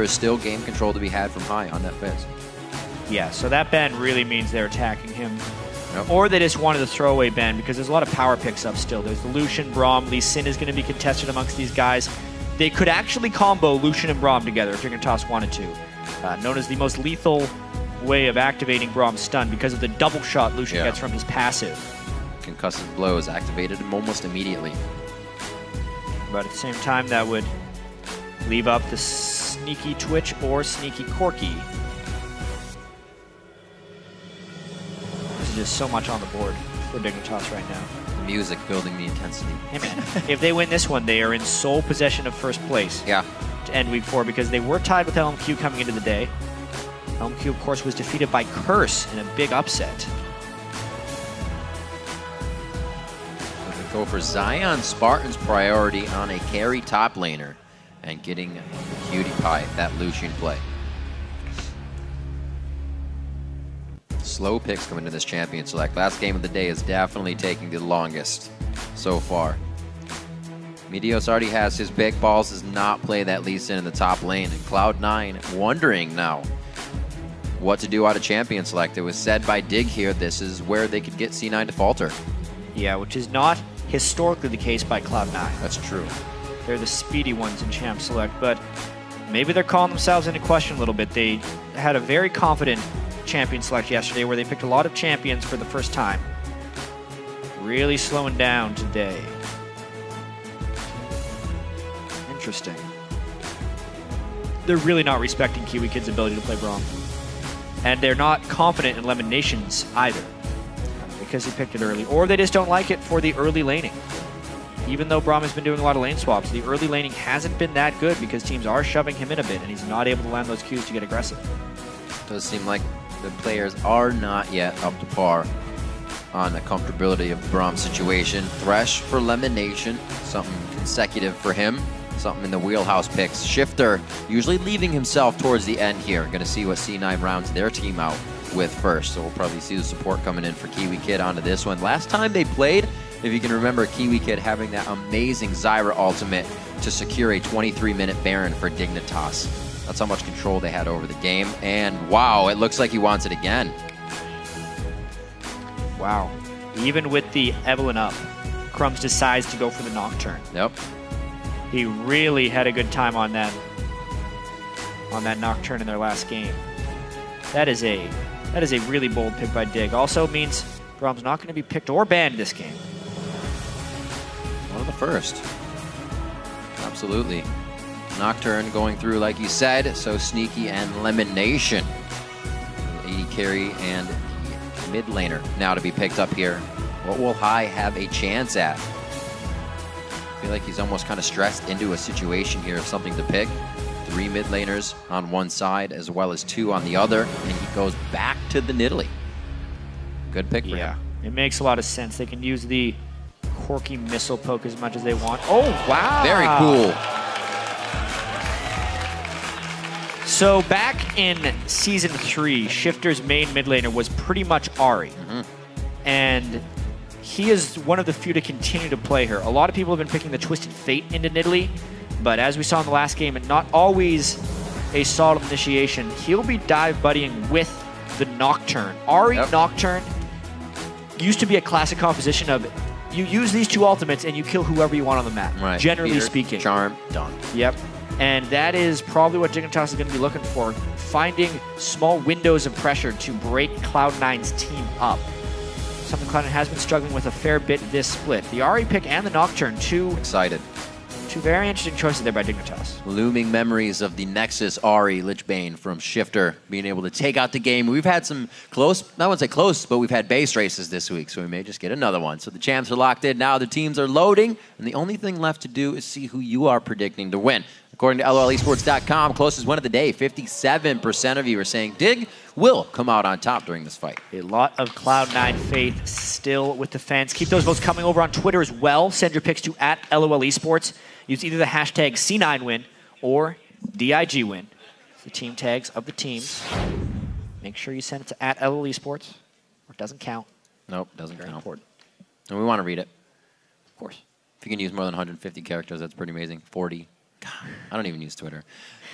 is still game control to be had from high on that Fizz. Yeah, so that ban really means they're attacking him. Yep. Or they just wanted the throwaway ban because there's a lot of power picks up still. There's the Lucian, Braum, Lee Sin is going to be contested amongst these guys. They could actually combo Lucian and Braum together if Dignitas wanted to. Known as the most lethal way of activating Braum's stun because of the double shot Lucian gets from his passive. Concussive blow is activated almost immediately. But at the same time, that would leave up the sneaky Twitch or sneaky Corki. There's just so much on the board for Dignitas right now. The music building the intensity. Hey man, if they win this one, they are in sole possession of first place. Yeah. To end week 4 because they were tied with LMQ coming into the day. LMQ, of course, was defeated by Curse in a big upset. Go for Zion Spartan's priority on a carry top laner and getting the cutie pie, that Lucian play. Slow picks coming to this champion select. Last game of the day is definitely taking the longest so far. Meteos already has his big balls, does not play that Lee Sin in the top lane. And Cloud9 wondering now what to do out of champion select. It was said by Dig here, this is where they could get C9 to falter. Yeah, which is not historically the case by Cloud9. That's true. They're the speedy ones in Champ Select, but maybe they're calling themselves into question a little bit. They had a very confident Champion Select yesterday where they picked a lot of champions for the first time. Really slowing down today. Interesting. They're really not respecting Kiwi Kid's ability to play Braum. And they're not confident in Lemon Nation's either, because he picked it early. Or they just don't like it for the early laning. Even though Braum has been doing a lot of lane swaps, the early laning hasn't been that good because teams are shoving him in a bit and he's not able to land those Qs to get aggressive. It does seem like the players are not yet up to par on the comfortability of the Braum situation. Thresh for Lemon Nation, something consecutive for him, something in the wheelhouse picks. Shifter usually leaving himself towards the end here. Going to see what C9 rounds their team out with first. So we'll probably see the support coming in for Kiwi Kid onto this one. Last time they played, if you can remember, Kiwi Kid having that amazing Zyra ultimate to secure a 23-minute Baron for Dignitas. That's how much control they had over the game. And wow, it looks like he wants it again. Wow. Even with the Evelyn up, Crumbs decides to go for the Nocturne. Yep. He really had a good time on that Nocturne in their last game. That is a really bold pick by Dig. Also means Braum's not going to be picked or banned this game. One of the first. Absolutely. Nocturne going through, like you said, so Sneaky and Lemon Nation. 80 carry and mid laner now to be picked up here. What will High have a chance at? I feel like he's almost kind of stressed into a situation here of something to pick. 3 mid laners on one side as well as 2 on the other, and he goes back to the Nidalee. Good pick for him. It makes a lot of sense. They can use the Corki missile poke as much as they want. Oh, wow! Very cool. So back in Season 3, Shifter's main mid laner was pretty much Ahri. And he is one of the few to continue to play her. A lot of people have been picking the Twisted Fate into Nidalee, but as we saw in the last game, and not always a solid initiation, he'll be dive buddying with the Nocturne. Ahri Nocturne used to be a classic composition of you use these 2 ultimates and you kill whoever you want on the map, generally speaking. Charm, done. Yep. And that is probably what Dignitas is going to be looking for, finding small windows of pressure to break Cloud9's team up. Something Cloud9 has been struggling with a fair bit this split. The Ahri pick and the Nocturne, two very interesting choices there by Dignitas. Looming memories of the Nexus Ahri Lichbane from Shifter being able to take out the game. We've had some close, I wouldn't say close, but we've had base races this week, so we may just get another one. So the champs are locked in now, the teams are loading, and the only thing left to do is see who you are predicting to win. According to LOLesports.com, closest win of the day, 57% of you are saying Dig will come out on top during this fight. A lot of Cloud9 faith still with the fans. Keep those votes coming over on Twitter as well. Send your picks to @LOLesports. Use either the hashtag C9win or DIGwin. It's the team tags of the teams. Make sure you send it to @LOLesports, or it doesn't count. Nope, doesn't count. Important. And we want to read it. Of course. If you can use more than 150 characters, that's pretty amazing. 40 God, I don't even use Twitter.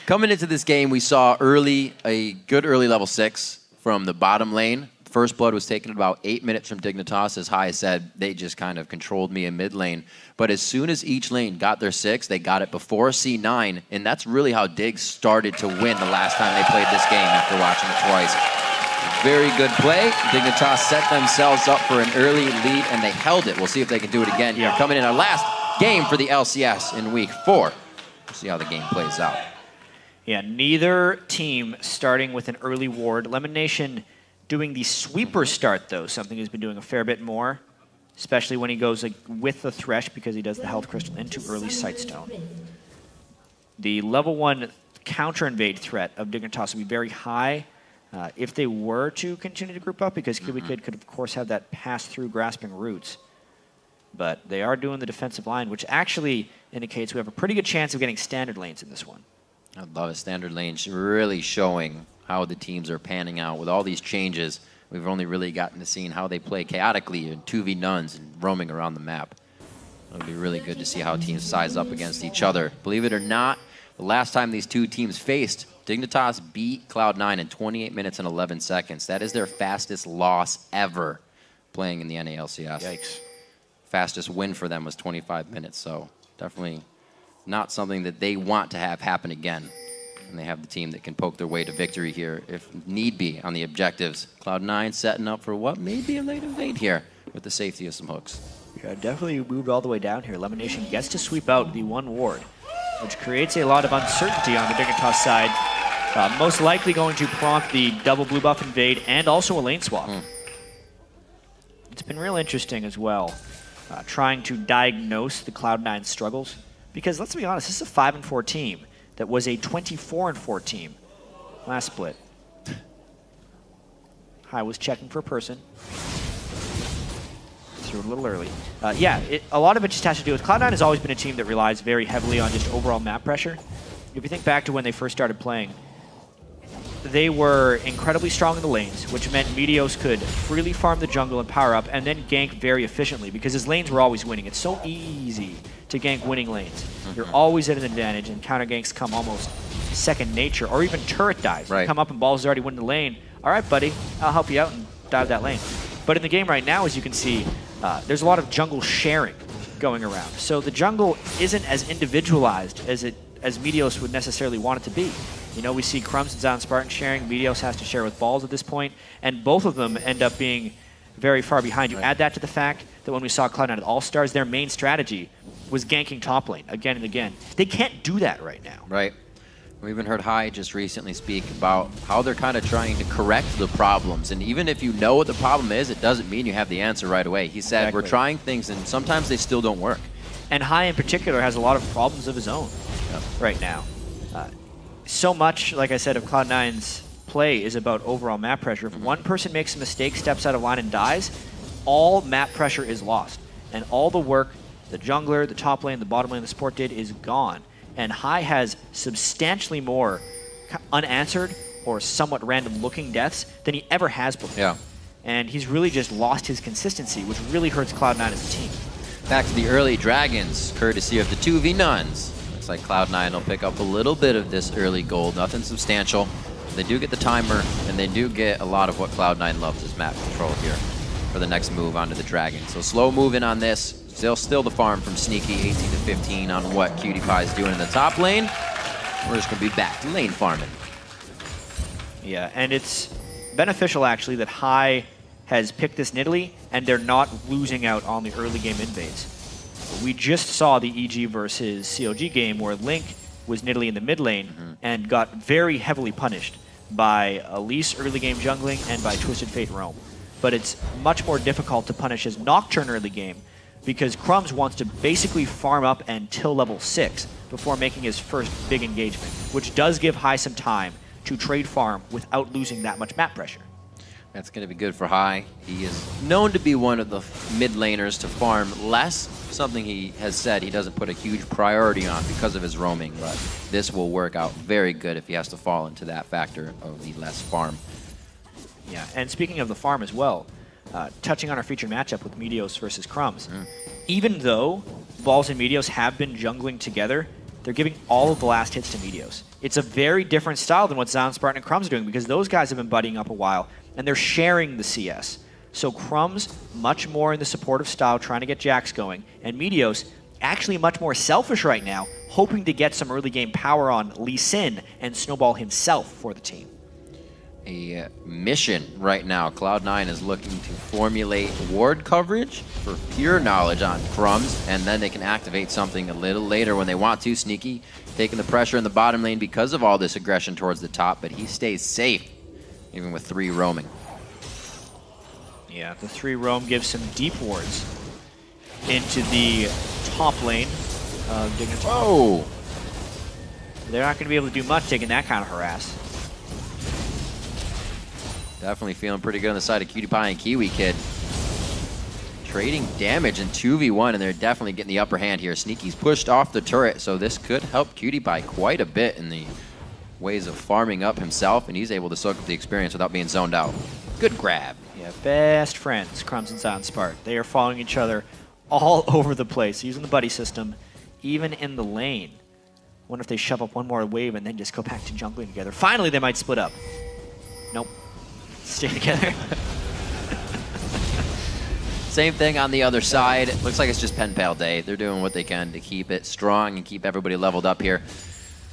Coming into this game, we saw a good early level 6 from the bottom lane. First blood was taken about 8 minutes from Dignitas. As Hai said, they just kind of controlled me in mid lane. But as soon as each lane got their 6, they got it before C9, and that's really how Dig started to win the last time they played this game after watching it twice. Very good play. Dignitas set themselves up for an early lead, and they held it. We'll see if they can do it again here. Coming in our last game for the LCS in week 4. We'll see how the game plays out. Yeah, neither team starting with an early ward. Lemon Nation doing the sweeper start, though, something he's been doing a fair bit more, especially when he goes with the Thresh because he does the Health Crystal into early Sightstone. The level 1 counter-invade threat of Dignitas will be very high if they were to continue to group up, because KiwiKid could, of course, have that pass-through grasping roots. But they are doing the defensive line, which actually indicates we have a pretty good chance of getting standard lanes in this one. I love it. Standard lanes really showing how the teams are panning out. With all these changes, we've only really gotten to see how they play chaotically in 2v nuns and roaming around the map. It'll be really good to see how teams size up against each other. Believe it or not, the last time these two teams faced, Dignitas beat Cloud9 in 28 minutes and 11 seconds. That is their fastest loss ever playing in the NALCS. Yikes. Fastest win for them was 25 minutes, so definitely not something that they want to have happen again. And they have the team that can poke their way to victory here if need be on the objectives. Cloud9 setting up for what may be a late invade here with the safety of some hooks. Yeah, definitely moved all the way down here. Lemon Nation gets to sweep out the 1 ward, which creates a lot of uncertainty on the Dignitas side. Most likely going to prompt the double blue buff invade and also a lane swap. It's been real interesting as well, trying to diagnose the Cloud9 struggles. Because let's be honest, this is a 5-4 team that was a 24-4 team last split. I was checking for a person. Threw it a little early. Yeah, a lot of it just has to do with Cloud9 has always been a team that relies very heavily on just overall map pressure. If you think back to when they first started playing, they were incredibly strong in the lanes, which meant Meteos could freely farm the jungle and power up and then gank very efficiently because his lanes were always winning. It's so easy to gank winning lanes. You're always at an advantage, and counter ganks come almost second nature, or even turret dives. Right. You come up and Ball's already winning the lane. All right, buddy, I'll help you out and dive that lane. But in the game right now, as you can see, there's a lot of jungle sharing going around. So the jungle isn't as individualized as Meteos would necessarily want it to be. You know, we see Crumbs and Zion Spartan sharing. Meteos has to share with Balls at this point, and both of them end up being very far behind. You add that to the fact that when we saw Cloud9 at All-Stars, their main strategy was ganking top lane again and again. They can't do that right now. Right. We even heard Hai just recently speak about how they're kind of trying to correct the problems. And even if you know what the problem is, it doesn't mean you have the answer right away. He said, we're trying things, and sometimes they still don't work. And Hai in particular has a lot of problems of his own right now. So much, like I said, of Cloud9's play is about overall map pressure. If one person makes a mistake, steps out of line and dies, all map pressure is lost. And all the work the jungler, the top lane, the bottom lane, the support did is gone. And Hai has substantially more unanswered or somewhat random looking deaths than he ever has before. Yeah. And he's really just lost his consistency, which really hurts Cloud9 as a team. Back to the early Dragons, courtesy of the 2v nuns. Looks like Cloud9 will pick up a little bit of this early gold, nothing substantial. They do get the timer, and they do get a lot of what Cloud9 loves is map control here for the next move onto the Dragon. So slow moving on this. Still the farm from Sneaky, 18 to 15 on what Cutie Pie is doing in the top lane. We're just going to be back to lane farming. Yeah, and it's beneficial, actually, that Hai has picked this Nidalee, and they're not losing out on the early game invades. We just saw the EG versus CLG game where Link was Nidalee in the mid lane and got very heavily punished by Elise early game jungling and by Twisted Fate Roam. But it's much more difficult to punish his Nocturne early game because Crumbs wants to basically farm up until level 6 before making his first big engagement, which does give Hai some time to trade farm without losing that much map pressure. That's going to be good for Hai. He is known to be one of the mid laners to farm less, something he has said he doesn't put a huge priority on because of his roaming, but this will work out very good if he has to fall into that factor of the less farm. Yeah, and speaking of the farm as well, touching on our featured matchup with Meteos versus Crumbs, even though Balls and Meteos have been jungling together, they're giving all of the last hits to Meteos. It's a very different style than what Zion, Spartan, and Crumbs are doing because those guys have been buddying up a while, and they're sharing the CS. So Crumbs, much more in the supportive style, trying to get Jax going, and Meteos, actually much more selfish right now, hoping to get some early game power on Lee Sin and Snowball himself for the team. A mission right now. Cloud9 is looking to formulate ward coverage for pure knowledge on Crumbs, and then they can activate something a little later when they want to. Sneaky taking the pressure in the bottom lane because of all this aggression towards the top, but he stays safe, even with 3 roaming. Yeah, the 3 roam gives some deep wards into the top lane of Dignitas. Oh! They're not going to be able to do much taking that kind of harass. Definitely feeling pretty good on the side of Cutie Pie and Kiwi Kid. Trading damage in 2v1, and they're definitely getting the upper hand here. Sneaky's pushed off the turret, so this could help Cutie Pie quite a bit in the ways of farming up himself, and he's able to soak up the experience without being zoned out. Good grab. Yeah, best friends, Crumbs and Zion Spark. They are following each other all over the place, using the buddy system, even in the lane. Wonder if they shove up one more wave and then just go back to jungling together. Finally, they might split up. Nope. Stay together. Same thing on the other side. Looks like it's just pen pal day. They're doing what they can to keep it strong and keep everybody leveled up here.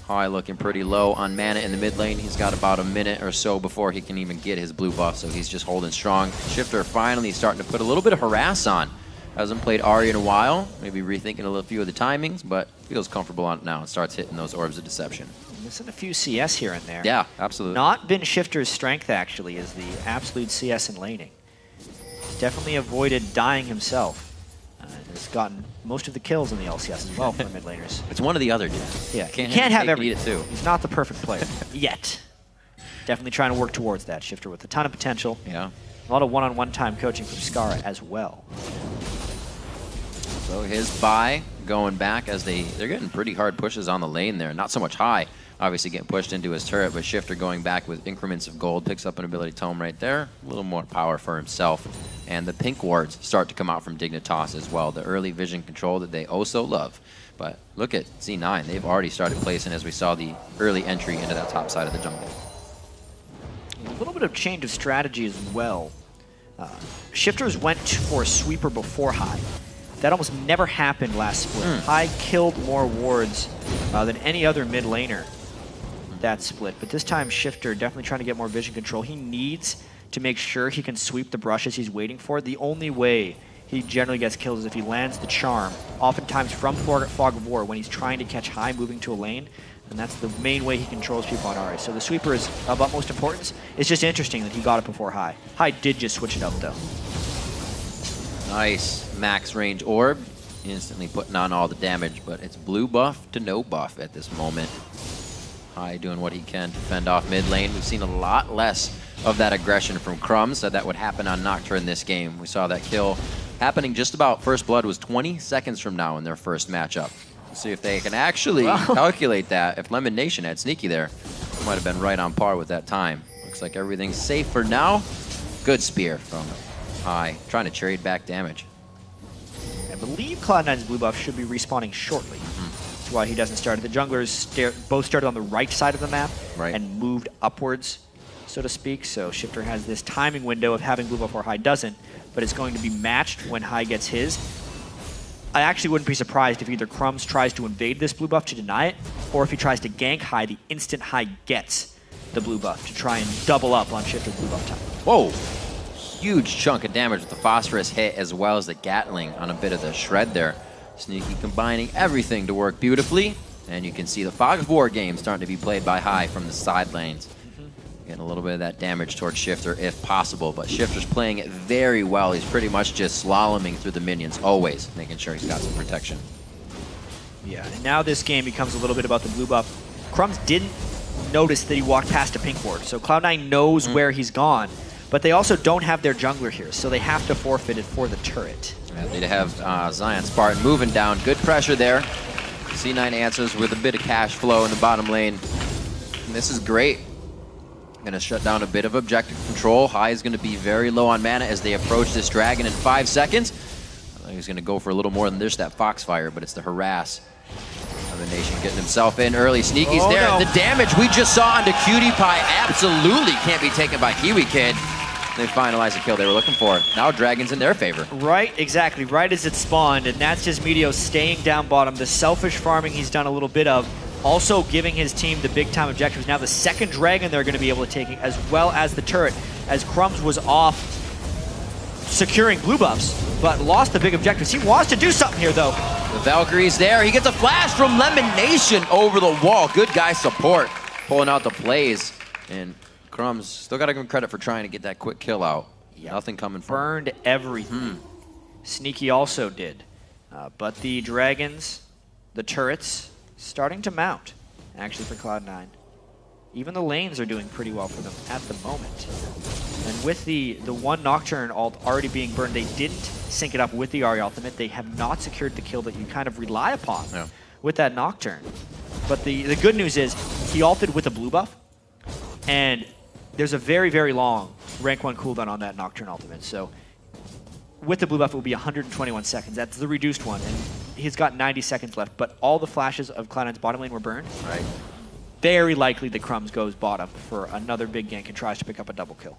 High looking pretty low on mana in the mid lane. He's got about a minute or so before he can even get his blue buff, so he's just holding strong. Shifter finally starting to put a little bit of harass on. Hasn't played Ahri in a while. Maybe rethinking a few of the timings, but feels comfortable on it now and starts hitting those orbs of deception. Missing a few CS here and there. Yeah, absolutely. Not been Shifter's strength, actually, is the absolute CS and laning. He's definitely avoided dying himself. Has gotten most of the kills in the LCS as well for mid laners. It's one or the other, dude. Yeah, Can't have everything. It too. He's not the perfect player yet. Definitely trying to work towards that. Shifter with a ton of potential. Yeah. A lot of one-on-one time coaching from Skara as well. So his buy going back as they're getting pretty hard pushes on the lane there. Not so much High, obviously getting pushed into his turret, but Shifter going back with increments of gold, picks up an ability tome right there. A little more power for himself. And the pink wards start to come out from Dignitas as well. The early vision control that they oh so love. But look at C9. They've already started placing as we saw the early entry into that top side of the jungle. A little bit of change of strategy as well. Shifters went for a sweeper before High. That almost never happened last split. High killed more wards than any other mid laner that split. But this time Shifter definitely trying to get more vision control. He needs to make sure he can sweep the brushes he's waiting for. The only way he generally gets killed is if he lands the charm, oftentimes from Fog of War when he's trying to catch High moving to a lane. And that's the main way he controls people on Ahri. So the sweeper is of utmost importance. It's just interesting that he got it before High. High did just switch it up though. Nice max range orb, instantly putting on all the damage, but it's blue buff to no buff at this moment. High doing what he can to fend off mid lane. We've seen a lot less of that aggression from Crumbs, so that would happen on Nocturne in this game. We saw that kill happening just about first blood was 20 seconds from now in their first matchup. Let's see if they can actually calculate that. If Lemon Nation had Sneaky there, it might have been right on par with that time. Looks like everything's safe for now. Good spear from High, trying to trade back damage. I believe Cloud9's blue buff should be respawning shortly. That's why he doesn't start. The junglers both started on the right side of the map and moved upwards, so to speak. So Shifter has this timing window of having blue buff or High doesn't, but it's going to be matched when High gets his. I actually wouldn't be surprised if either Crumbs tries to invade this blue buff to deny it, or if he tries to gank High the instant High gets the blue buff to try and double up on Shifter's blue buff time. Whoa! Huge chunk of damage with the Phosphorus hit as well as the Gatling on a bit of the shred there. Sneaky combining everything to work beautifully, and you can see the Fog of War game starting to be played by High from the side lanes. Getting a little bit of that damage towards Shifter if possible, but Shifter's playing it very well. He's pretty much just slaloming through the minions, always making sure he's got some protection. Yeah, and now this game becomes a little bit about the blue buff. Crumbs didn't notice that he walked past a pink ward, so Cloud9 knows where he's gone, but they also don't have their jungler here, so they have to forfeit it for the turret. Yeah, they have Zion Spartan moving down. Good pressure there. C9 answers with a bit of cash flow in the bottom lane. And this is great. Gonna shut down a bit of objective control. High is gonna be very low on mana as they approach this dragon in 5 seconds. I think he's gonna go for a little more than just that Foxfire, but it's the harass. Elimination getting himself in early. Sneaky's Oh, there. no. The damage we just saw onto Cutie Pie absolutely can't be taken by Kiwi Kid. They finalize the kill they were looking for. Now Dragon's in their favor. Right, exactly. Right as it spawned, and that's just Meteos staying down bottom. The selfish farming he's done a little bit of, also giving his team the big-time objectives. Now the second Dragon they're going to be able to take, as well as the turret, as Crumbs was off securing blue buffs, but lost the big objectives. He wants to do something here, though. The Valkyrie's there. He gets a flash from Lemonation over the wall. Good guy support, pulling out the plays. And Crumbs still got to give him credit for trying to get that quick kill out. Yep. Nothing coming from him. Burned everything. Sneaky also did. But the Dragons, the turrets, starting to mount, actually, for Cloud9. Even the lanes are doing pretty well for them at the moment. And with the one Nocturne ult already being burned, they didn't sync it up with the Ahri ultimate. They have not secured the kill that you kind of rely upon with that Nocturne. But the good news is he ulted with a blue buff, and there's a very, very long rank 1 cooldown on that Nocturne ultimate. So with the blue buff, it will be 121 seconds. That's the reduced one, and he's got 90 seconds left. But all the flashes of Cloud9's bottom lane were burned. Right. Very likely the Crumbs goes bottom for another big gank and tries to pick up a double kill.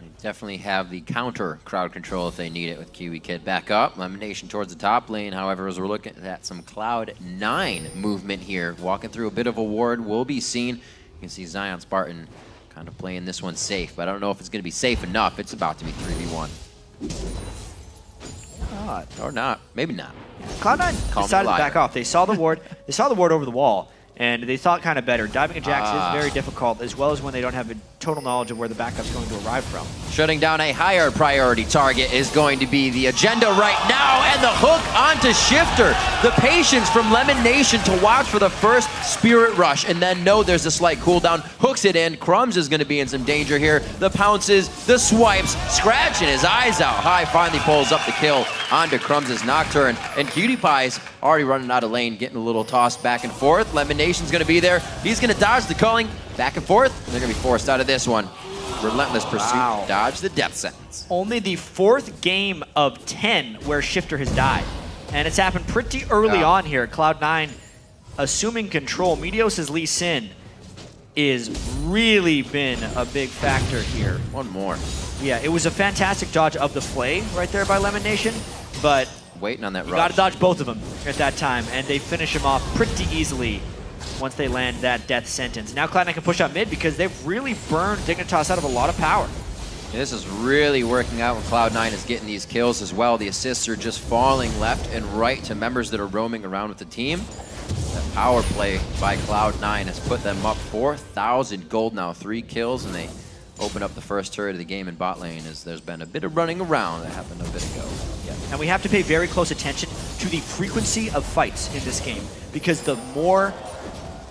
They definitely have the counter crowd control if they need it with Kiwi Kid back up. Elimination towards the top lane, however, as we're looking at some Cloud9 movement here. Walking through a bit of a ward will be seen. You can see Zion Spartan kind of playing this one safe, but I don't know if it's going to be safe enough. It's about to be 3v1. Or not. Maybe not. Cloud9 decided to back off. They saw the ward. They saw the ward over the wall, and they thought kind of better. Diving at Jax is very difficult, as well as when they don't have a total knowledge of where the backup's going to arrive from. Shutting down a higher priority target is going to be the agenda right now, and the hook onto Shifter. The patience from Lemonation to watch for the first Spirit Rush, and then know there's a slight cooldown. Hooks it in. Crumbs is going to be in some danger here. The pounces, the swipes, scratching his eyes out. High finally pulls up the kill onto Crumbs' Nocturne, and Cutie Pie's already running out of lane, getting a little tossed back and forth. Lemonation's going to be there. He's going to dodge the culling. Back and forth. They're going to be forced out of this one. Relentless pursuit. Wow. Dodge the death sentence. Only the 4th game of 10 where Shifter has died. And it's happened pretty early on here. Cloud9 assuming control. Meteos' Lee Sin is really been a big factor here. One more. Yeah, it was a fantastic dodge of the Flay right there by Lemonation, but waiting on that rush. Got to dodge both of them at that time, and they finish him off pretty easily once they land that death sentence. Now Cloud9 can push out mid because they've really burned Dignitas out of a lot of power. This is really working out when Cloud9 is getting these kills as well. The assists are just falling left and right to members that are roaming around with the team. That power play by Cloud9 has put them up 4,000 gold now, 3 kills, and they open up the first turret of the game in bot lane as there's been a bit of running around that happened a bit ago. Yeah. And we have to pay very close attention to the frequency of fights in this game, because the more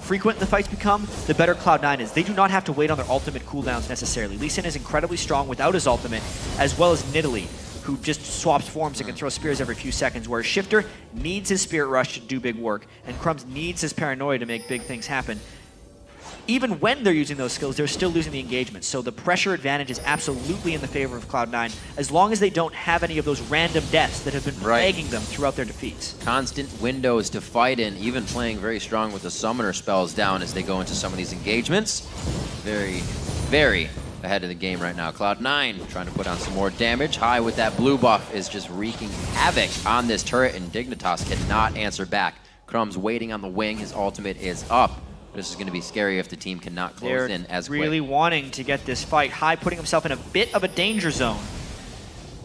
frequent the fights become, the better Cloud9 is. They do not have to wait on their ultimate cooldowns necessarily. Lee Sin is incredibly strong without his ultimate, as well as Nidalee, who just swaps forms and can throw spears every few seconds, whereas Shifter needs his Spirit Rush to do big work, and Crumbs needs his Paranoia to make big things happen. Even when they're using those skills, they're still losing the engagement. So the pressure advantage is absolutely in the favor of Cloud9, as long as they don't have any of those random deaths that have been plaguing them throughout their defeats. Constant windows to fight in, even playing very strong with the summoner spells down as they go into some of these engagements. Very, very ahead of the game right now. Cloud9 trying to put on some more damage. High with that blue buff is just wreaking havoc on this turret, and Dignitas cannot answer back. Crumbs waiting on the wing. His ultimate is up. This is going to be scary if the team cannot close in as quick. They're really wanting to get this fight. High putting himself in a bit of a danger zone.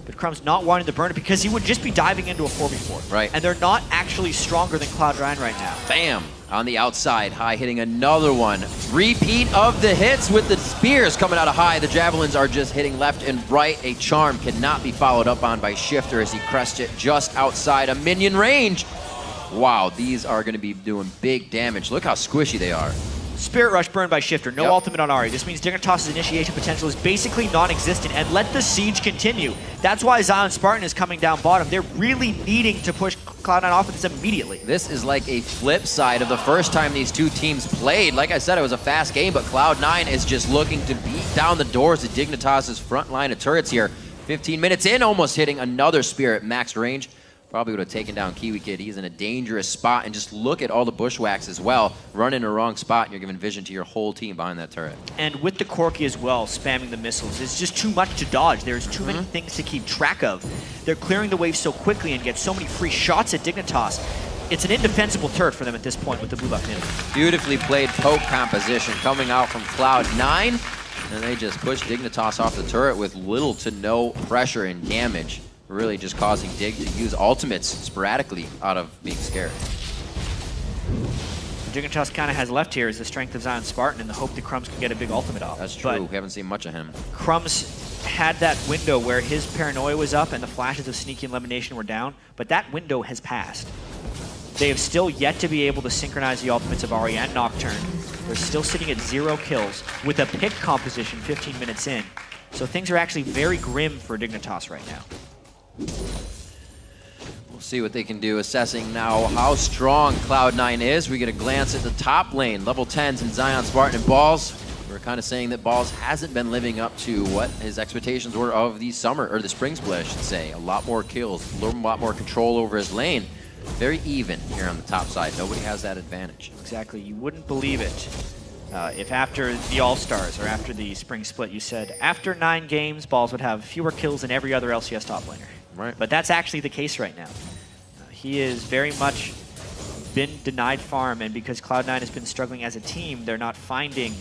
But Crumbs not wanting to burn it because he would just be diving into a 4v4. Right. And they're not actually stronger than Cloud9 right now. Bam! On the outside, High hitting another one. Repeat of the hits with the spears coming out of High. The javelins are just hitting left and right. A charm cannot be followed up on by Shifter as he crests it just outside a minion range. Wow, these are going to be doing big damage. Look how squishy they are. Spirit Rush burned by Shifter. No ultimate on Ahri. This means Dignitas' initiation potential is basically non-existent, and let the siege continue. That's why Zion Spartan is coming down bottom. They're really needing to push Cloud9 off of this immediately. This is like a flip side of the first time these two teams played. Like I said, it was a fast game, but Cloud9 is just looking to beat down the doors of Dignitas' front line of turrets here. 15 minutes in, almost hitting another Spirit max range. Probably would have taken down Kiwi Kid. He's in a dangerous spot. And just look at all the bushwhacks as well. Run in the wrong spot, and you're giving vision to your whole team behind that turret. And with the Corki as well, spamming the missiles, it's just too much to dodge. There's too many things to keep track of. They're clearing the wave so quickly and get so many free shots at Dignitas. It's an indefensible turret for them at this point with the blue buff in. Beautifully played poke composition coming out from Cloud9. And they just push Dignitas off the turret with little to no pressure and damage. Really just causing Dig to use ultimates sporadically out of being scared. Dignitas kind of has left here is the strength of Zion Spartan and the hope that Crumbs can get a big ultimate off. That's true. We haven't seen much of him. Crumbs had that window where his paranoia was up and the flashes of sneaky elimination were down, but that window has passed. They have still yet to be able to synchronize the ultimates of Ahri and Nocturne. They're still sitting at 0 kills with a pick composition 15 minutes in. So things are actually very grim for Dignitas right now. We'll see what they can do, assessing now how strong Cloud9 is. We get a glance at the top lane, level 10s and Zion Spartan and Balls. We're kind of saying that Balls hasn't been living up to what his expectations were of the summer, or the spring split, I should say. A lot more kills, a lot more control over his lane. Very even here on the top side. Nobody has that advantage. Exactly. You wouldn't believe it if after the All-Stars or after the spring split you said after 9 games, Balls would have fewer kills than every other LCS top laner. Right. But that's actually the case right now. He is very much been denied farm, and because Cloud9 has been struggling as a team, they're not finding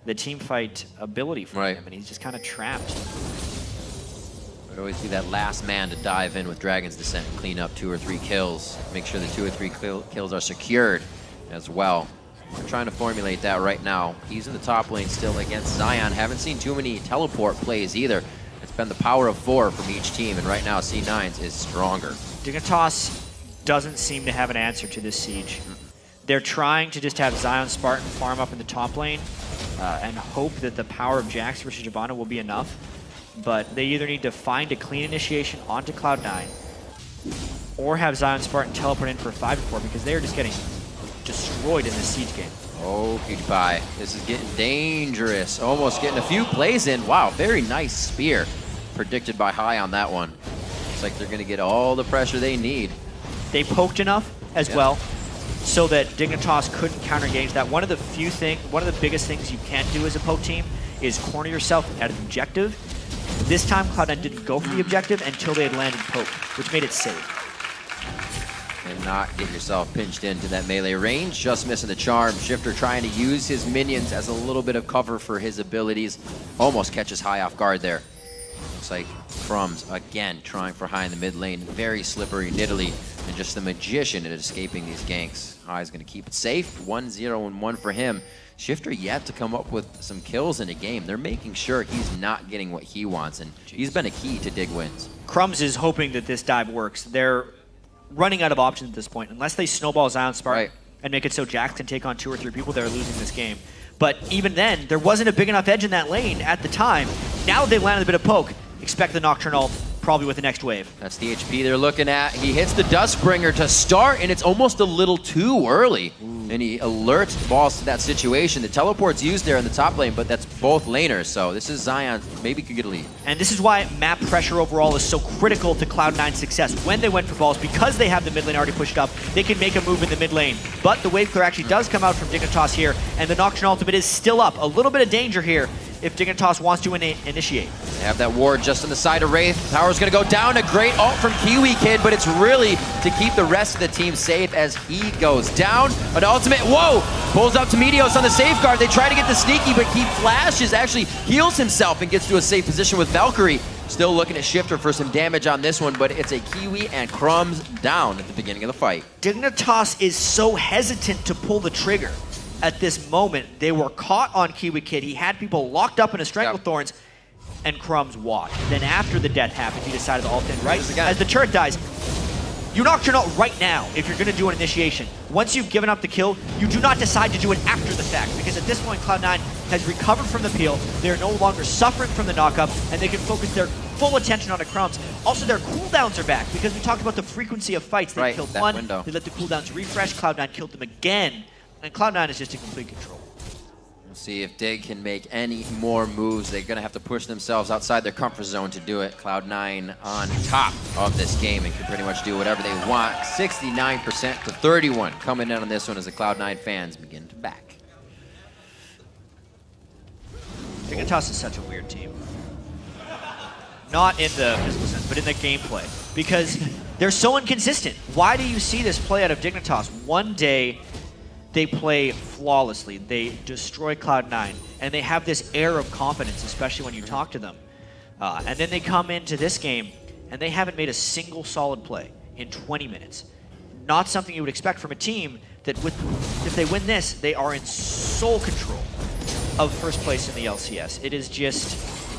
the team fight ability for him, and he's just kind of trapped. Would always be that last man to dive in with Dragon's Descent and clean up 2 or 3 kills. Make sure the 2 or 3 kills are secured as well. We're trying to formulate that right now. He's in the top lane still against Zion. Haven't seen too many teleport plays either. It's been the power of 4 from each team, and right now C9's is stronger. Dignitas doesn't seem to have an answer to this siege. They're trying to just have Zion Spartan farm up in the top lane and hope that the power of Jax versus Shyvana will be enough. But they either need to find a clean initiation onto Cloud9 or have Zion Spartan teleport in for a 5-4 because they're just getting destroyed in this siege game. Oh, PewDiePie. This is getting dangerous. Almost getting a few plays in. Wow, very nice spear. Predicted by High on that one. Looks like they're going to get all the pressure they need. They poked enough as well so that Dignitas couldn't counter-engage that. One of the biggest things you can't do as a poke team is corner yourself at an objective. This time, Cloud9 didn't go for the objective until they had landed poke, which made it safe. And not get yourself pinched into that melee range. Just missing the charm. Shifter trying to use his minions as a little bit of cover for his abilities. Almost catches High off guard there. Looks like Crumbs, again, trying for High in the mid lane. Very slippery, niddly, and just the magician at escaping these ganks. High's going to keep it safe. 1-0 and 1 for him. Shifter yet to come up with some kills in a game. They're making sure he's not getting what he wants, and he's been a key to Dig wins. Crumbs is hoping that this dive works. They're running out of options at this point. Unless they snowball Zion Spartan and make it so Jax can take on 2 or 3 people, they're losing this game. But even then, there wasn't a big enough edge in that lane at the time. Now they've landed a bit of poke. Expect the Nocturne ult probably with the next wave. That's the HP they're looking at. He hits the Duskbringer to start, and it's almost a little too early. And he alerts Balls to that situation. The teleport's used there in the top lane, but that's both laners, so this is Zion. Maybe could get a lead. And this is why map pressure overall is so critical to Cloud9's success. When they went for Balls, because they have the mid lane already pushed up, they can make a move in the mid lane. But the wave clear actually does come out from Dignitas here, and the Nocturne ultimate is still up. A little bit of danger here if Dignitas wants to initiate. They have that ward just on the side of Wraith. Power's gonna go down. A great ult from Kiwi Kid, but it's really to keep the rest of the team safe as he goes down. An ultimate, whoa! Pulls up to Meteos on the safeguard. They try to get the sneaky, but he flashes, actually heals himself and gets to a safe position with Valkyrie. Still looking at Shifter for some damage on this one, but it's a Kiwi and Crumbs down at the beginning of the fight. Dignitas is so hesitant to pull the trigger. At this moment, they were caught on Kiwi Kid. He had people locked up in a Strangle Thorns, and Crumbs watched. Then after the death happened, he decided to ult in, right? As the turret dies, you Nocturne ult right now if you're going to do an initiation. Once you've given up the kill, you do not decide to do it after the fact, because at this point, Cloud9 has recovered from the peel. They're no longer suffering from the knockup, and they can focus their full attention on the Crumbs. Also, their cooldowns are back, because we talked about the frequency of fights. They killed one, they let the cooldowns refresh, Cloud9 killed them again. And Cloud9 is just in complete control. See if Dig can make any more moves. They're going to have to push themselves outside their comfort zone to do it. Cloud9 on top of this game and can pretty much do whatever they want. 69% to 31 coming in on this one as the Cloud9 fans begin to back. Dignitas is such a weird team. Not in the physical sense, but in the gameplay. Because they're so inconsistent. Why do you see this play out of Dignitas? One day, they play flawlessly. They destroy Cloud9, and they have this air of confidence, especially when you talk to them. And then they come into this game, and they haven't made a single solid play in 20 minutes. Not something you would expect from a team that, if they win this, they are in sole control of first place in the LCS. It is just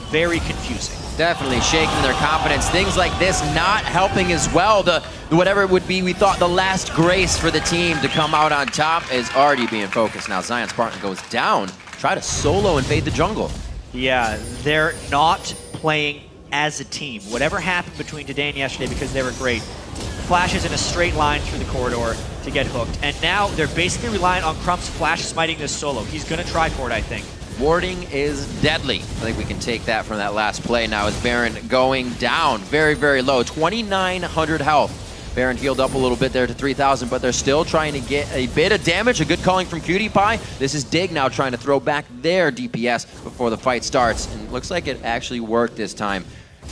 very confusing. Definitely shaking their confidence. Things like this not helping as well. Whatever it would be, we thought the last grace for the team to come out on top is already being focused. Now Zion Spartan goes down, try to solo invade the jungle. Yeah, they're not playing as a team. Whatever happened between today and yesterday, because they were great, flashes in a straight line through the corridor to get hooked. And now they're basically relying on Crump's flash smiting this solo. He's going to try for it, I think. Warding is deadly. I think we can take that from that last play now as Baron going down very, very low. 2,900 health. Baron healed up a little bit there to 3,000, but they're still trying to get a bit of damage. A good calling from Cutie Pie. This is Dig now trying to throw back their DPS before the fight starts. And it looks like it actually worked this time.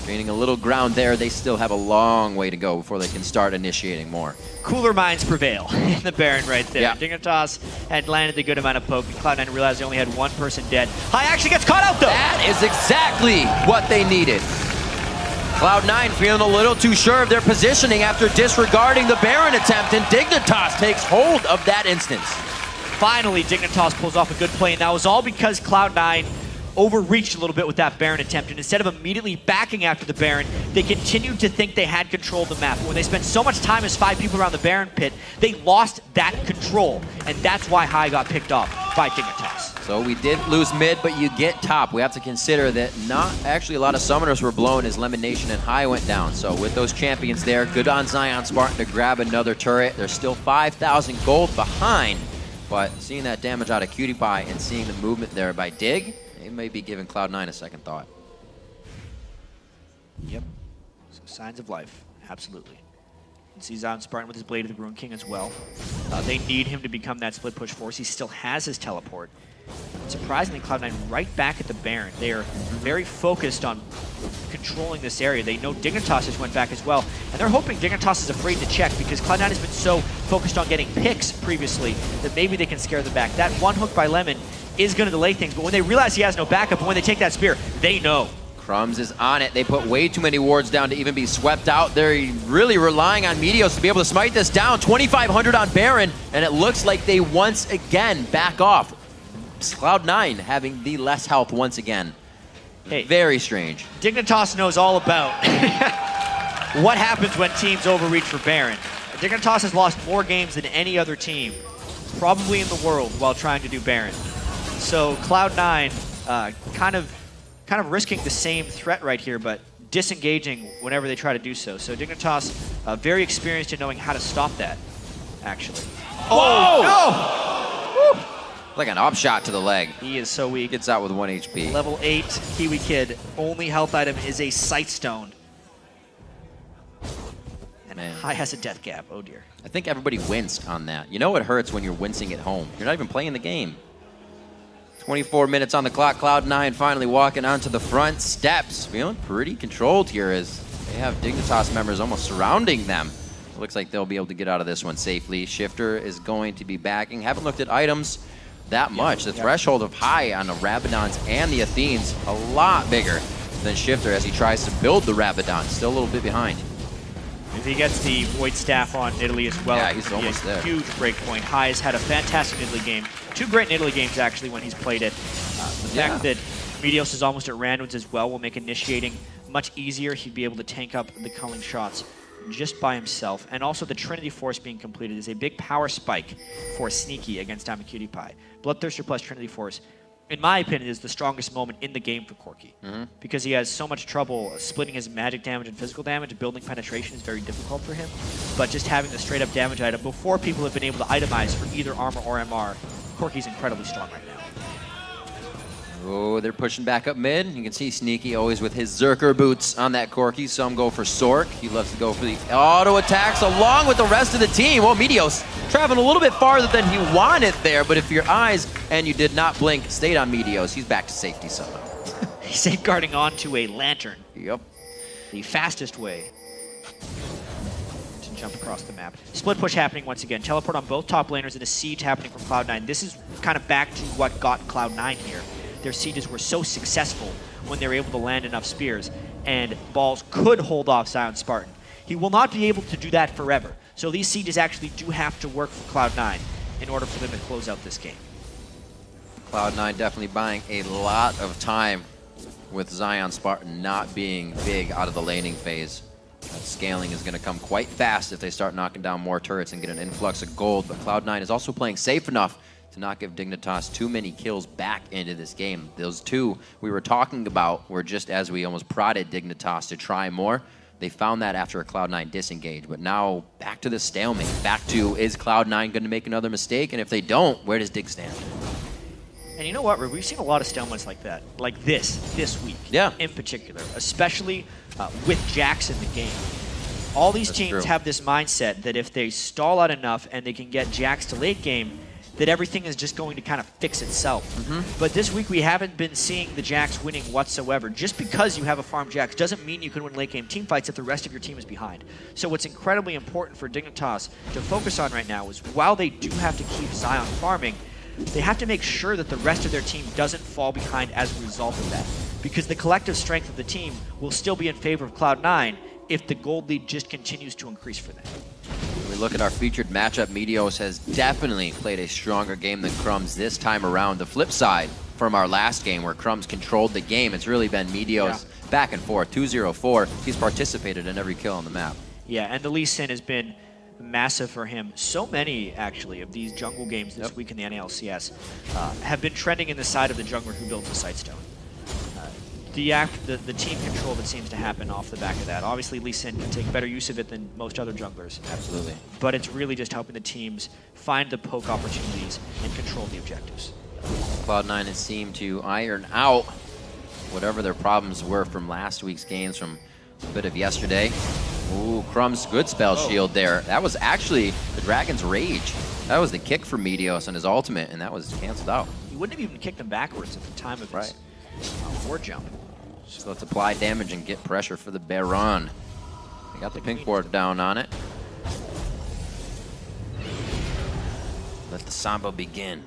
Gaining a little ground there. They still have a long way to go before they can start initiating more. Cooler minds prevail in the Baron right there. Yeah. Dignitas had landed the good amount of poke. Cloud9 realized they only had one person dead. High actually gets caught out though! That is exactly what they needed. Cloud9 feeling a little too sure of their positioning after disregarding the Baron attempt, and Dignitas takes hold of that instance. Finally, Dignitas pulls off a good play, and that was all because Cloud9 overreached a little bit with that Baron attempt, and instead of immediately backing after the Baron, they continued to think they had control of the map. When they spent so much time as 5 people around the Baron pit, they lost that control, and that's why High got picked off by Dignitas. So we did lose mid, but you get top. We have to consider that not actually a lot of summoners were blown as Lemonation and High went down. So with those champions there, good on Zion Spartan to grab another turret. They're still 5,000 gold behind, but seeing that damage out of Cutie Pie and seeing the movement there by Dig, they may be giving Cloud9 a second thought. Yep. So signs of life, absolutely. You can see Zion Spartan with his Blade of the Ruin King as well. They need him to become that split push force. He still has his teleport. Surprisingly, Cloud9 right back at the Baron. They are very focused on controlling this area. They know Dignitas just went back as well, and they're hoping Dignitas is afraid to check because Cloud9 has been so focused on getting picks previously that maybe they can scare them back. That one hook by Lemon is going to delay things, but when they realize he has no backup, and when they take that spear, they know. Crumbs is on it. They put way too many wards down to even be swept out. They're really relying on Meteos to be able to smite this down. 2,500 on Baron, and it looks like they once again back off. Cloud9 having the less health once again. Hey, very strange. Dignitas knows all about what happens when teams overreach for Baron. Dignitas has lost more games than any other team, probably in the world, while trying to do Baron. So Cloud9 kind of risking the same threat right here, but disengaging whenever they try to do so. So Dignitas very experienced in knowing how to stop that, actually. Oh, no! Woo. Like an upshot to the leg. He is so weak. Gets out with 1 HP. Level 8 Kiwi Kid, only health item is a Sight Stone. And High has a death gap, oh dear. I think everybody winced on that. You know it hurts when you're wincing at home. You're not even playing the game. 24 minutes on the clock. Cloud9 finally walking onto the front steps. Feeling pretty controlled here as they have Dignitas members almost surrounding them. It looks like they'll be able to get out of this one safely. Shifter is going to be backing. Haven't looked at items that much. The threshold of High on the Rabadons and the Athenes a lot bigger than Shifter as he tries to build the Rabadon. Still a little bit behind. If he gets the Void Staff on Nidalee as well, yeah, he's almost there. Huge break point. High has had a fantastic Nidalee game. 2 great Nidalee games actually when he's played it. The fact that Meteos is almost at randoms as well will make initiating much easier. He'd be able to tank up the culling shots just by himself. And also the Trinity Force being completed is a big power spike for Sneaky against Diamond Cutie Pie. Bloodthirster plus Trinity Force, in my opinion, is the strongest moment in the game for Corki. Because he has so much trouble splitting his magic damage and physical damage. Building penetration is very difficult for him. But just having the straight up damage item before people have been able to itemize for either armor or MR, Corki's incredibly strong right now. Oh, they're pushing back up mid. You can see Sneaky always with his Zerker boots on that Corki. Some go for Sork. He loves to go for the auto attacks along with the rest of the team. Well, Meteos traveling a little bit farther than he wanted there, but if your eyes and you did not blink stayed on Meteos, he's back to safety somehow. He's safeguarding onto a lantern. Yep. The fastest way to jump across the map. Split push happening once again. Teleport on both top laners and a siege happening from Cloud9. This is kind of back to what got Cloud9 here. Their sieges were so successful when they were able to land enough spears, and Balls could hold off Zion Spartan. He will not be able to do that forever. So these sieges actually do have to work for Cloud9 in order for them to close out this game. Cloud9 definitely buying a lot of time with Zion Spartan not being big out of the laning phase. That scaling is going to come quite fast if they start knocking down more turrets and get an influx of gold, but Cloud9 is also playing safe enough to not give Dignitas too many kills back into this game. Those two we were talking about were just as we almost prodded Dignitas to try more. They found that after a Cloud9 disengage, but now back to the stalemate. Back to, is Cloud9 going to make another mistake? And if they don't, where does Dig stand? And you know what, we've seen a lot of stalemates like that, like this week, yeah, in particular, especially with Jax in the game. All these teams have this mindset that if they stall out enough and they can get Jax to late game, that everything is just going to kind of fix itself. But this week we haven't been seeing the Jax winning whatsoever. Just because you have a farm Jax doesn't mean you can win late game team fights if the rest of your team is behind. So what's incredibly important for Dignitas to focus on right now is while they do have to keep Zion farming, they have to make sure that the rest of their team doesn't fall behind as a result of that. Because the collective strength of the team will still be in favor of Cloud9 if the gold lead just continues to increase for them. When we look at our featured matchup, Meteos has definitely played a stronger game than Crumbs this time around. The flip side from our last game where Crumbs controlled the game, it's really been Meteos back and forth, 2-0-4. He's participated in every kill on the map. Yeah, and the Lee Sin has been massive for him. So many, actually, of these jungle games this week in the LCS have been trending in the side of the jungler who builds a Sightstone. The team control that seems to happen off the back of that. Obviously, Lee Sin can take better use of it than most other junglers. Absolutely. But it's really just helping the teams find the poke opportunities and control the objectives. Cloud9 has seemed to iron out whatever their problems were from last week's games, from a bit of yesterday. Ooh, Crumbs, good spell shield there. That was actually the Dragon's Rage. That was the kick for Meteos on his ultimate, and that was canceled out. He wouldn't have even kicked him backwards at the time of his forward jump. So let's apply damage and get pressure for the Baron. They got the pink ward down on it. Let the Samba begin.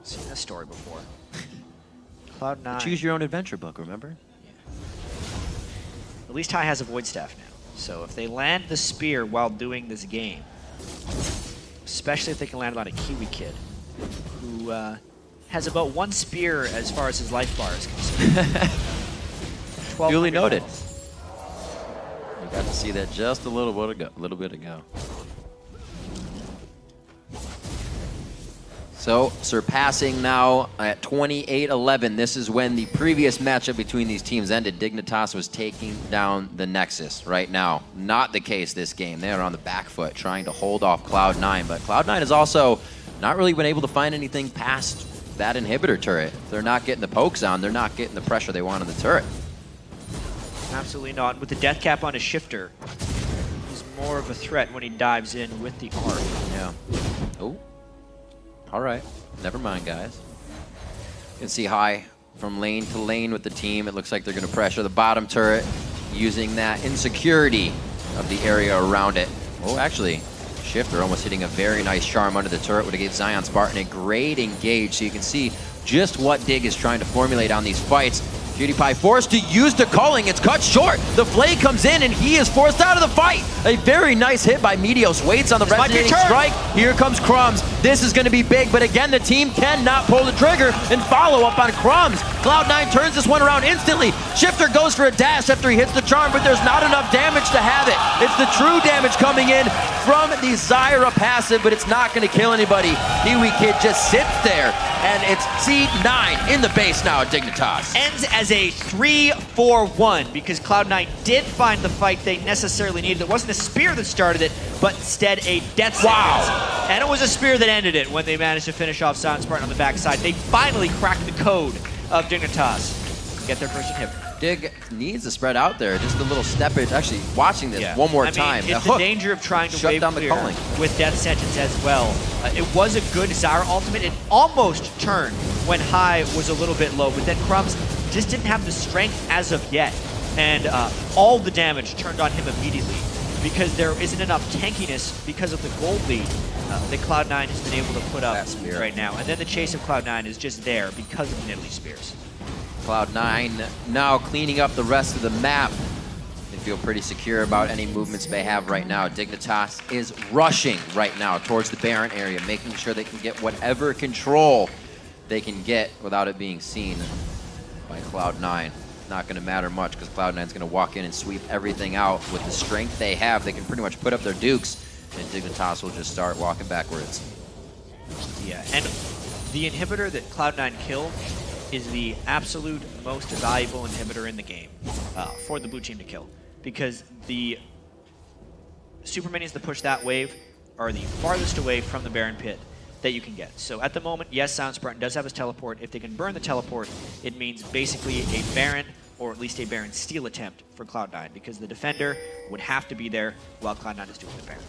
Seen this story before. Cloud9. Choose your own adventure book, remember? Yeah. At least Ty has a Void Staff now. So if they land the spear while doing this game, especially if they can land it on a Kiwi kid, who has about one spear as far as his life bar is concerned. Duly noted. We got to see that just a little bit ago. So surpassing now at 28-11. This is when the previous matchup between these teams ended. Dignitas was taking down the Nexus. Right now, not the case this game. They are on the back foot trying to hold off Cloud9, but Cloud9 has also not really been able to find anything past that inhibitor turret. They're not getting the pokes on. They're not getting the pressure they want on the turret. Absolutely not. With the death cap on his shifter, he's more of a threat when he dives in with the arc. Yeah. Oh. All right. Never mind, guys. You can see high from lane to lane with the team. It looks like they're going to pressure the bottom turret using that insecurity of the area around it. Oh, actually, Shifter almost hitting a very nice charm under the turret would have gave Zion Spartan a great engage. So you can see just what Dig is trying to formulate on these fights. PewDiePie forced to use the culling. It's cut short. The Flay comes in, and he is forced out of the fight. A very nice hit by Meteos. Waits on the resonating strike. Here comes Crumbs. This is going to be big, but again, the team cannot pull the trigger and follow up on Crumbs. Cloud9 turns this one around instantly. Shifter goes for a dash after he hits the charm, but there's not enough damage to have it. It's the true damage coming in from the Zyra passive, but it's not going to kill anybody. Kiwi Kid just sits there, and it's C9 in the base now at Dignitas. Ends as a 3-4-1 because Cloud9 did find the fight they necessarily needed. It wasn't a spear that started it, but instead a death sentence. And it was a spear that ended it when they managed to finish off Zion Spartan on the backside. They finally cracked the code of Dignitas get their first inhibitor. Dig needs to spread out there, just a little steppage. Actually, watching this one more time. It's the danger of trying to wave down the clear calling with Death Sentence as well. It was a good Zyra ultimate. It almost turned when High was a little bit low, but then Crumbs just didn't have the strength as of yet. And all the damage turned on him immediately because there isn't enough tankiness because of the gold lead that Cloud9 has been able to put up right now. And then the chase of Cloud9 is just there because of Nidalee Spears. Cloud9 now cleaning up the rest of the map. They feel pretty secure about any movements they have right now. Dignitas is rushing right now towards the Baron area, making sure they can get whatever control they can get without it being seen by Cloud9. Not going to matter much because Cloud9 is going to walk in and sweep everything out. With the strength they have, they can pretty much put up their dukes, and Dignitas will just start walking backwards. Yeah, and the inhibitor that Cloud9 killed is the absolute most valuable inhibitor in the game for the blue team to kill, because the super minions that push that wave are the farthest away from the Baron pit that you can get. So at the moment, yes, Silent Spartan does have his teleport. If they can burn the teleport, it means basically a Baron, or at least a Baron steal attempt for Cloud9, because the defender would have to be there while Cloud9 is doing the Baron.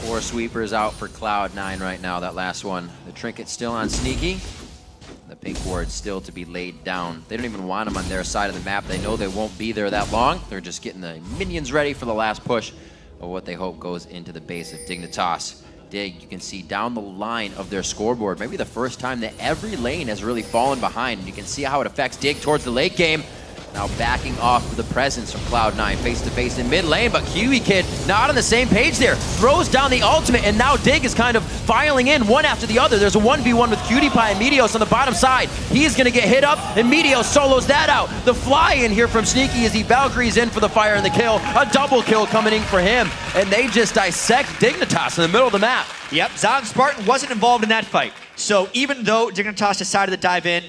4 sweepers out for Cloud9 right now, that last one. The trinket's still on Sneaky. The pink ward's still to be laid down. They don't even want him on their side of the map. They know they won't be there that long. They're just getting the minions ready for the last push of what they hope goes into the base of Dignitas. Dig, you can see down the line of their scoreboard, maybe the first time that every lane has really fallen behind. And you can see how it affects Dig towards the late game. Now backing off of the presence from Cloud9 face-to-face in mid lane, but Kiwi Kid not on the same page there. Throws down the ultimate, and now Dig is kind of filing in one after the other. There's a 1v1 with Cutie Pie and Meteos on the bottom side. He's going to get hit up, and Meteos solos that out. The fly in here from Sneaky as he Valkyries in for the fire and the kill. A double kill coming in for him, and they just dissect Dignitas in the middle of the map. Yep, Silent Spartan wasn't involved in that fight. So even though Dignitas decided to dive in,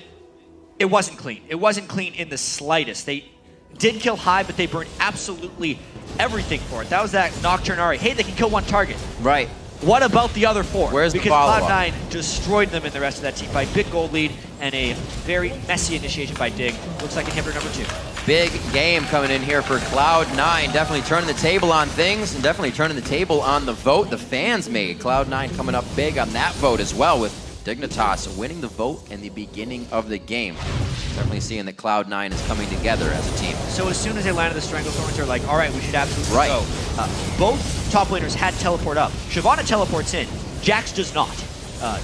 it wasn't clean. It wasn't clean in the slightest. They did kill High, but they burned absolutely everything for it. That was that Nocturne Ari. Hey, they can kill one target. Right. What about the other 4? Where's because the follow-up? Cloud9 destroyed them in the rest of that team fight. Big gold lead and a very messy initiation by Dig. Looks like inhibitor number 2. Big game coming in here for Cloud9. Definitely turning the table on things, and definitely turning the table on the vote the fans made. Cloud9 coming up big on that vote as well, with Dignitas winning the vote in the beginning of the game. Definitely seeing that Cloud9 is coming together as a team. So as soon as they landed the Stranglethorns, they're like, all right, we should absolutely go. Both top laners had teleport up. Shyvana teleports in. Jax does not.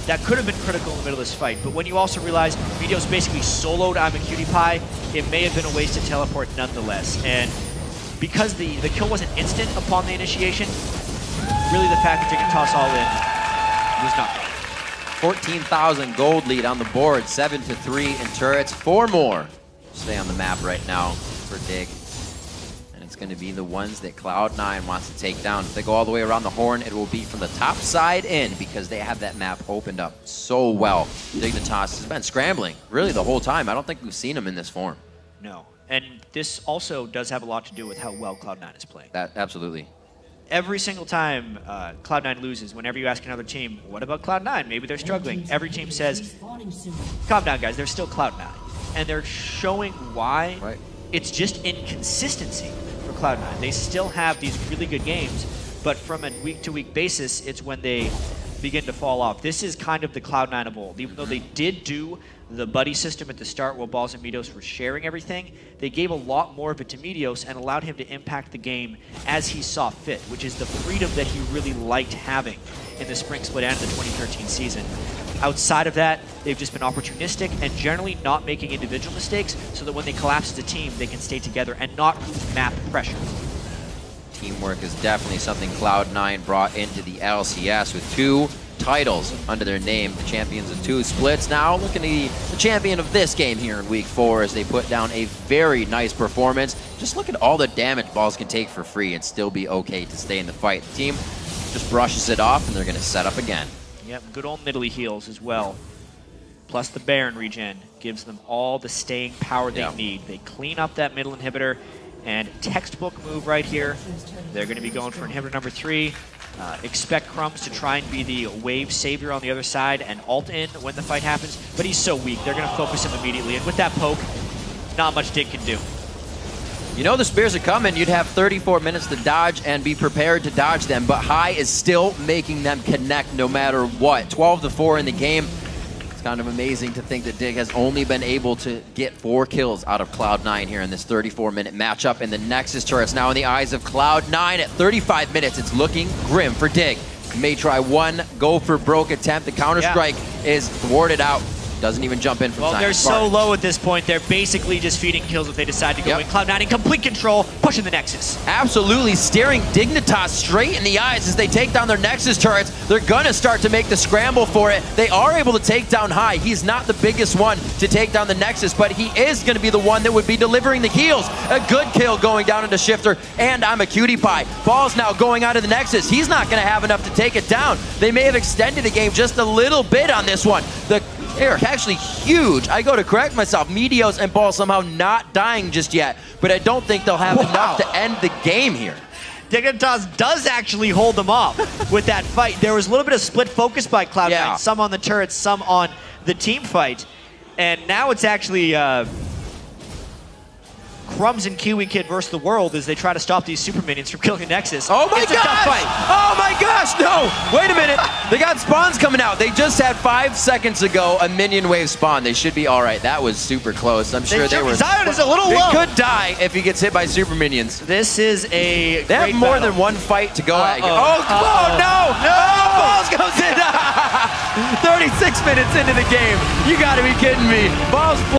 That could have been critical in the middle of this fight, but when you also realize Meteos basically soloed I'm a Cutie Pie, it may have been a wasted teleport nonetheless. And because the kill wasn't instant upon the initiation, really the fact that Dignitas all in was not good. 14,000 gold lead on the board, 7-3 in turrets. 4 more stay on the map right now for Dig. And it's going to be the ones that Cloud9 wants to take down. If they go all the way around the horn, it will be from the top side in, because they have that map opened up so well. Dignitas has been scrambling really the whole time. I don't think we've seen him in this form. No. And this also does have a lot to do with how well Cloud9 is playing. Absolutely. Every single time Cloud9 loses, whenever you ask another team, what about Cloud9? Maybe they're struggling. Every team says, calm down, guys, they're still Cloud9. And they're showing why. Right. It's just inconsistency for Cloud9. They still have these really good games, but from a week-to-week basis, it's when they begin to fall off. This is kind of the Cloud9 of old. Even though they did do the buddy system at the start while Balls and Meteos were sharing everything, they gave a lot more of it to Meteos and allowed him to impact the game as he saw fit, which is the freedom that he really liked having in the spring split and the 2013 season. Outside of that, they've just been opportunistic and generally not making individual mistakes so that when they collapse as a team, they can stay together and not lose map pressure. Teamwork is definitely something Cloud9 brought into the LCS with 2 titles under their name, the champions of 2 splits. Now looking to be the champion of this game here in week 4 as they put down a very nice performance. Just look at all the damage Balls can take for free and still be okay to stay in the fight. The team just brushes it off and they're going to set up again. Yep, good old Nidalee heals as well. Plus the Baron regen gives them all the staying power they need. They clean up that middle inhibitor And textbook move right here. They're going to be going for inhibitor number 3. Expect Crumbs to try and be the wave savior on the other side and ult in when the fight happens, but he's so weak, they're going to focus him immediately. And with that poke, not much Dig can do. You know the spears are coming. You'd have 34 minutes to dodge and be prepared to dodge them, but High is still making them connect no matter what. 12-4 in the game. It's kind of amazing to think that Dig has only been able to get 4 kills out of Cloud9 here in this 34-minute matchup. And the Nexus turret's now in the eyes of Cloud9 at 35 minutes. It's looking grim for Dig. May try one go for broke attempt. The counter-strike is thwarted out. Doesn't even jump in from Well, Simon they're Spartan. so low at this point, they're basically just feeding kills if they decide to go in. Cloud9 in complete control, pushing the Nexus. Absolutely staring Dignitas straight in the eyes as they take down their Nexus turrets. They're gonna start to make the scramble for it. They are able to take down High. He's not the biggest one to take down the Nexus, but he is gonna be the one that would be delivering the heals. A good kill going down into Shifter, and I'm a cutie pie. Ball's now going out of the Nexus. He's not gonna have enough to take it down. They may have extended the game just a little bit on this one. They're actually huge. I go to correct myself. Meteos and Ball somehow not dying just yet, but I don't think they'll have enough to end the game here. Dignitas does actually hold them off with that fight. There was a little bit of split focus by Cloud9, some on the turrets, some on the team fight. And now it's actually Crumbs and Kiwi Kid versus the world as they try to stop these super minions from killing the Nexus. Oh my gosh! Oh my gosh, no! Wait a minute. They got spawns coming out. They just had 5 seconds ago a minion wave spawn. They should be all right. That was super close. I'm sure they were. Zion is a little He low. could die if he gets hit by super minions. This is a They have more than one fight to go at. Oh, no! Balls goes in. 36 minutes into the game. You got to be kidding me. Balls